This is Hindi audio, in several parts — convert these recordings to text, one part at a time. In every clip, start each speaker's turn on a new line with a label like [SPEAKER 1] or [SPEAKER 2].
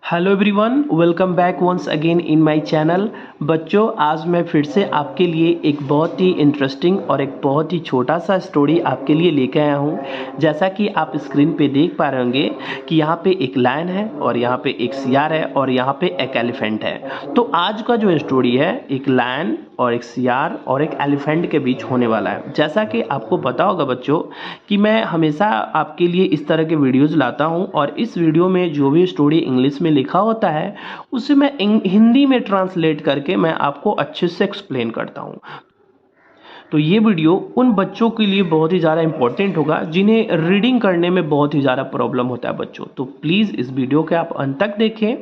[SPEAKER 1] Hello everyone, welcome back once again in my channel. बच्चों, आज मैं फिर से आपके लिए एक बहुत ही इंटरेस्टिंग और एक बहुत ही छोटा सा स्टोरी आपके लिए लेके आया हूँ। जैसा कि आप स्क्रीन पे देख पा रहे होंगे कि यहाँ पे एक लायन है और यहाँ पे एक सियार है और यहाँ पे एक एलिफेंट है। तो आज का जो स्टोरी है एक लायन और एक सियार और एक एलिफेंट के बीच होने वाला है। जैसा कि आपको पता होगा बच्चों कि मैं हमेशा आपके लिए इस तरह के वीडियोज़ लाता हूँ और इस वीडियो में जो भी स्टोरी इंग्लिश में लिखा होता है उसे मैं हिंदी में ट्रांसलेट करके मैं आपको अच्छे से एक्सप्लेन करता हूँ। तो ये वीडियो उन बच्चों के लिए बहुत ही ज़्यादा इंपॉर्टेंट होगा जिन्हें रीडिंग करने में बहुत ही ज़्यादा प्रॉब्लम होता है बच्चों। तो प्लीज़ इस वीडियो के आप अंत तक देखें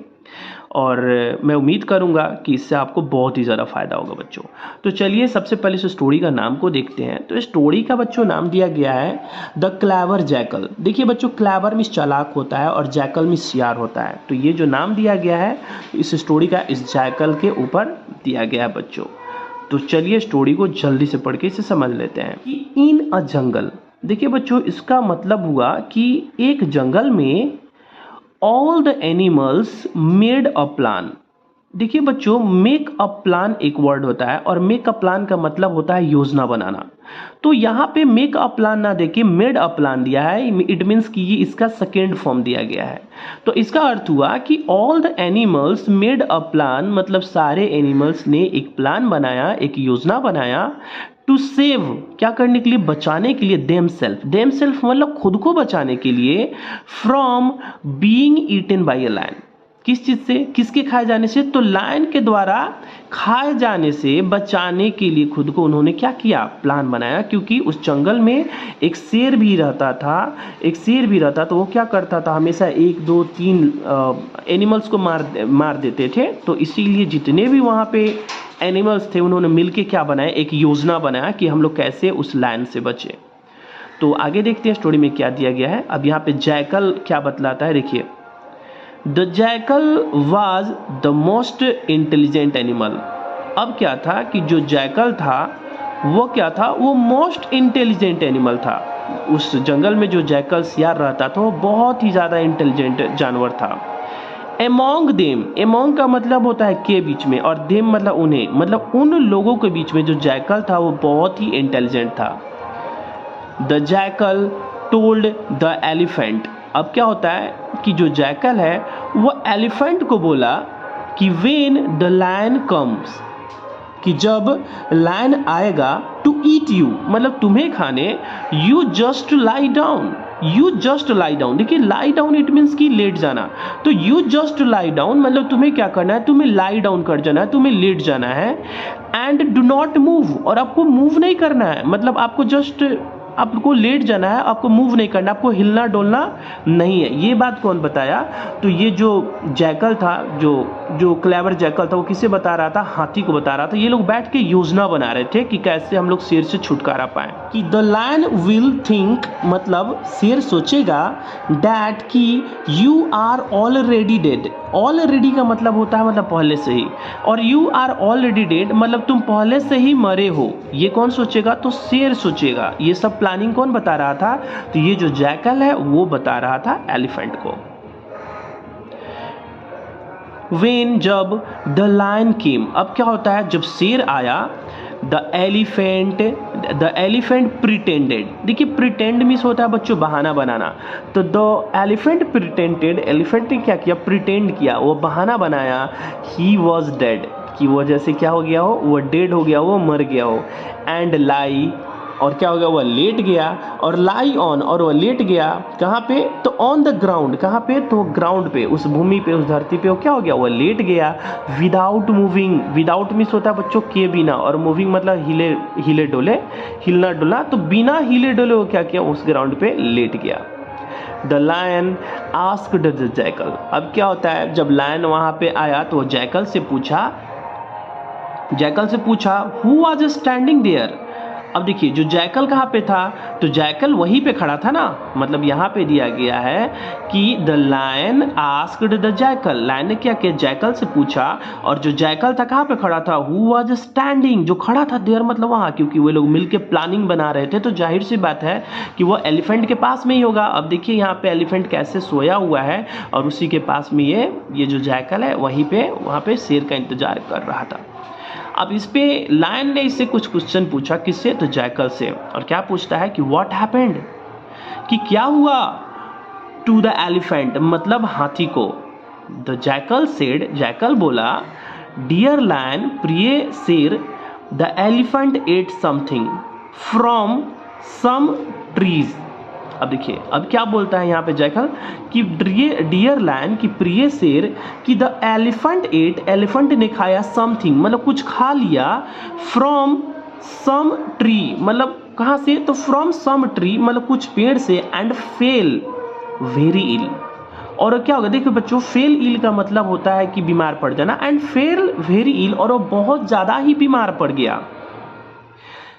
[SPEAKER 1] और मैं उम्मीद करूंगा कि इससे आपको बहुत ही ज़्यादा फ़ायदा होगा बच्चों। तो चलिए सबसे पहले इस स्टोरी का नाम को देखते हैं। तो स्टोरी का बच्चों नाम दिया गया है द क्लेवर जैकल। देखिए बच्चों, क्लेवर मीन्स चालाक होता है और जैकल मीन्स सियार होता है। तो ये जो नाम दिया गया है इस स्टोरी का इस जैकल के ऊपर दिया गया है बच्चों। तो चलिए स्टोरी को जल्दी से पढ़ के इसे समझ लेते हैं कि इन अ जंगल। देखिए बच्चों, इसका मतलब हुआ कि एक जंगल में all the animals made a plan. देखिए बच्चों, मेक अ प्लान एक वर्ड होता है और मेक अ प्लान का मतलब होता है योजना बनाना। तो यहाँ पे मेक अ प्लान ना देके मेड अ प्लान दिया है। इट मीन्स कि ये इसका सेकेंड फॉर्म दिया गया है। तो इसका अर्थ हुआ कि all the animals made a plan, मतलब सारे एनिमल्स ने एक प्लान बनाया, एक योजना बनाया टू सेव, क्या करने के लिए, बचाने के लिए, देम सेल्फ मतलब खुद को बचाने के लिए, from being eaten by a lion. किस चीज से, किसके खाए जाने से, तो लायन के द्वारा खाए जाने से बचाने के लिए खुद को उन्होंने क्या किया, प्लान बनाया। क्योंकि उस जंगल में एक शेर भी रहता था, तो वो क्या करता था, हमेशा 1 2 3 एनिमल्स को मार देते थे। तो इसीलिए जितने भी वहाँ पे एनिमल्स थे उन्होंने मिलके क्या बनाया, एक योजना बनाया कि हम लोग कैसे उस लायन से बचे। तो आगे देखते हैं स्टोरी में क्या दिया गया है। अब यहाँ पे जैकल क्या बतलाता है, देखिए। The jackal was the most intelligent animal. अब क्या था कि जो जैकल था वो क्या था, वो मोस्ट इंटेलिजेंट एनिमल था। उस जंगल में जो जैकल सियार रहता था वो बहुत ही ज़्यादा इंटेलिजेंट जानवर था। एमोंग देम, एमोंग का मतलब होता है के बीच में, और देम मतलब उन्हें, मतलब उन लोगों के बीच में जो जैकल था वो बहुत ही इंटेलिजेंट था। The jackal told the elephant. अब क्या होता है कि जो जैकल है वो एलिफेंट को बोला कि वेन द लायन कम्स, कि जब लायन आएगा, टू ईट यू, मतलब तुम्हें खाने, you just lie down, you just lie down. देखिए लाई डाउन इट मीन्स कि लेट जाना। तो यू जस्ट लाई डाउन मतलब तुम्हें क्या करना है, तुम्हें लाई डाउन कर जाना है, तुम्हें लेट जाना है। एंड डू नॉट मूव, और आपको मूव नहीं करना है, मतलब आपको जस्ट आपको लेट जाना है, आपको मूव नहीं करना, आपको हिलना डोलना नहीं है। ये बात कौन बताया, तो ये जो जैकल था, जो क्लेवर जैकल था, वो किसे बता रहा था, हाथी को बता रहा था। ये लोग बैठ के योजना बना रहे थे कि कैसे हम लोग शेर से छुटकारा पाएं। कि द लायन विल थिंक, मतलब शेर सोचेगा, दैट कि you are already dead. Already का मतलब होता है मतलब पहले से ही, और यू आर ऑलरेडी डेड मतलब तुम पहले से ही मरे हो। ये कौन सोचेगा, तो शेर सोचेगा। ये सब प्लानिंग कौन बता रहा था, तो ये जो जैकल है वो बता रहा था एलिफेंट को। वेन, जब, द लायन केम, अब क्या होता है, जब शेर आया, द एलिफेंट प्रिटेंडेड। देखिए प्रिटेंड मीन्स होता है बच्चों बहाना बनाना। तो द एलिफेंट प्रिटेंडेड, एलिफेंट ने क्या किया, प्रिटेंड किया, वो बहाना बनाया, ही वॉज डेड, कि वो जैसे क्या हो गया हो, वो डेड हो गया, वो मर गया हो। एंड लाई, और क्या हो गया, वह लेट गया, और लाई ऑन, और वह लेट गया कहाँ पे, तो ऑन द ग्राउंड, कहाँ पे, तो ग्राउंड पे, उस भूमि पे, उस धरती पे वो क्या हो गया, वह लेट गया। विदाउट मूविंग, विदाउट मीन्स होता है बच्चों के बिना, और मूविंग मतलब हिले डोले, हिलना डुला। तो बिना हिले डोले वो क्या किया, उस ग्राउंड पे लेट गया। The lion asked the jackal. अब क्या होता है, जब लायन वहां पे आया तो जैकल से पूछा, हु वाज स्टैंडिंग देयर। अब देखिए जो जैकल कहाँ पे था, तो जैकल वहीं पे खड़ा था ना, मतलब यहाँ पे दिया गया है कि the lion asked the jackal, lion ने क्या किया, जैकल से पूछा, और जो जैकल था कहाँ पे खड़ा था, हु वाज स्टैंडिंग, जो खड़ा था देयर मतलब वहाँ, क्योंकि वो लोग मिलके प्लानिंग बना रहे थे, तो जाहिर सी बात है कि वो एलिफेंट के पास में ही होगा। अब देखिए यहाँ पे एलिफेंट कैसे सोया हुआ है और उसी के पास में ये जो जैकल है वहीं पे वहाँ पे शेर का इंतजार कर रहा था। अब इस पे लायन ने इससे कुछ क्वेश्चन पूछा, किससे, तो जैकल से, और क्या पूछता है कि व्हाट हैपेंड, कि क्या हुआ, टू द एलिफेंट मतलब हाथी को। द जैकल सेड, जैकल बोला, डियर लायन प्रिय शेर, the elephant ate something from some trees. अब देखिए अब क्या बोलता है यहाँ पे जैकल कि डियर लायन की प्रिय शेर, कि द एलिफेंट एट, एलिफेंट ने खाया समथिंग मतलब कुछ खा लिया, फ्रॉम सम ट्री मतलब कहाँ से, तो फ्रॉम सम ट्री मतलब कुछ पेड़ से, एंड फेल वेरी इल। और क्या होगा देखिए बच्चों, फेल इल का मतलब होता है कि बीमार पड़ जाना, एंड फेल वेरी इल, और वो बहुत ज़्यादा ही बीमार पड़ गया।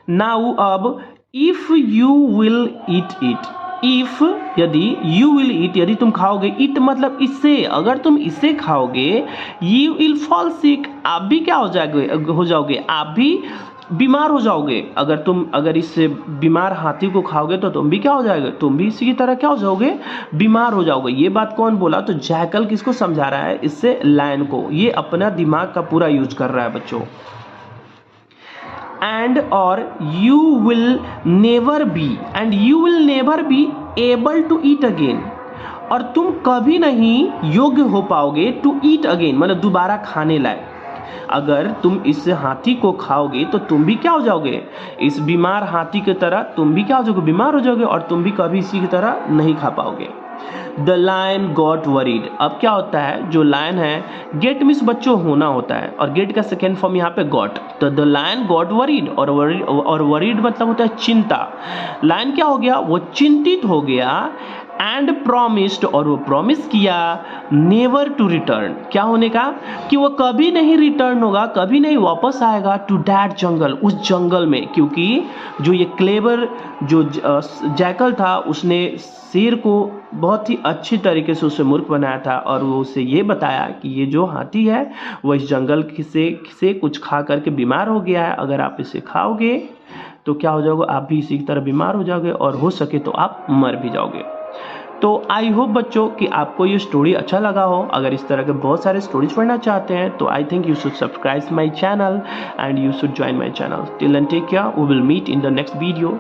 [SPEAKER 1] नाउ अब if you will eat it, if यदि, यू विल ईट यदि तुम खाओगे, इट मतलब इससे, अगर तुम इसे खाओगे, यू विल फॉल सिक, आप भी क्या हो जाओगे, आप भी बीमार हो जाओगे। अगर इससे बीमार हाथी को खाओगे तो तुम भी क्या हो जाओगे, तुम भी इसी की तरह क्या हो जाओगे, बीमार हो जाओगे। ये बात कौन बोला, तो जैकल किसको समझा रहा है, इससे लायन को। ये अपना दिमाग का पूरा यूज कर रहा है बच्चों। and or you will never be able to eat again, और तुम कभी नहीं योग्य हो पाओगे टू ईट अगेन मतलब दोबारा खाने लायक। अगर तुम इस हाथी को खाओगे तो तुम भी क्या हो जाओगे, इस बीमार हाथी की तरह तुम भी क्या हो जाओगे, बीमार हो जाओगे, और तुम भी कभी इसी की तरह नहीं खा पाओगे। द लायन गॉट वरीड, अब क्या होता है, जो लायन है, गेट मीन्स बच्चों होना होता है, और गेट का सेकेंड फॉर्म यहाँ पे गॉट, तो द लायन गॉट वरीड, और वरीड मतलब होता है चिंता। लायन क्या हो गया, वो चिंतित हो गया, एंड प्रॉमिस्ड, और वो प्रॉमिस किया, नेवर टू रिटर्न, क्या होने का, कि वो कभी नहीं रिटर्न होगा, कभी नहीं वापस आएगा, टू दैट जंगल, उस जंगल में, क्योंकि जो ये क्लेवर जो जैकल था उसने शेर को बहुत ही अच्छी तरीके से उसे मूर्ख बनाया था, और वो उसे ये बताया कि ये जो हाथी है वो इस जंगल से कुछ खा करके बीमार हो गया है, अगर आप इसे खाओगे तो क्या हो जाओगे, आप भी इसी की तरह बीमार हो जाओगे, और हो सके तो आप मर भी जाओगे। तो आई होप बच्चों कि आपको ये स्टोरी अच्छा लगा हो। अगर इस तरह के बहुत सारे स्टोरीज पढ़ना चाहते हैं तो I think you should subscribe my channel and you should join my channel. Till then take care, we will meet in the next video.